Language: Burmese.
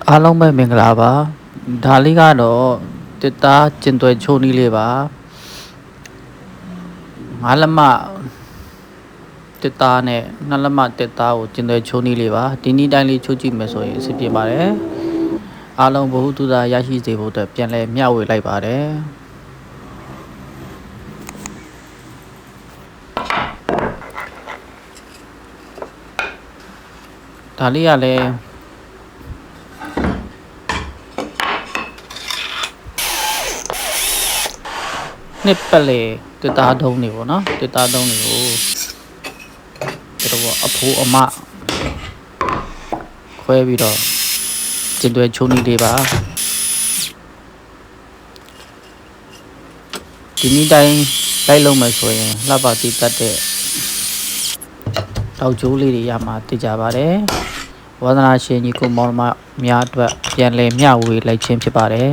အားလုံးပဲမင်္ဂလာပါဒါလေးကတော့တစ်သားကျင်သွဲချိုးနီးလေးပါငါးလက်မတစ်သားနဲ့နှစ်လက်မတစ်သားကိုကျင်သွဲချိုးနီးလေးပါဒီနည်းတိုင်းလေးချိုးကြည့်မယ်ဆိုရင်အဆင်ပြေပါတယ်အားလုံးဘဟုတုသားရရှိစေဖို့အတွက်ပြန်လဲမျှဝေလိုက်ပါတယ်ဒါလေးကလည်းနှစ်ပတ်လေတစ်သားတုံးနေပေါ့နော်တစ်သားတုံးတွေကိုတို့အဖိုးအမခွဲပြီးတော့ကျင်သွဲချိုးနီးလေးပါဒီနည်းတိုင်းလိုက်လုံးမယ်ဆိုရင်လှပတိတတ်တဲ့တောက်ကျိုးလေးတွေရမှာသိကြပါတယ်ဝါသနာရှင်ကြီးကိုမောင်မများအတွက်ပြန်လဲမျှဝေလိုက်ခြင်းဖြစ်ပါတယ်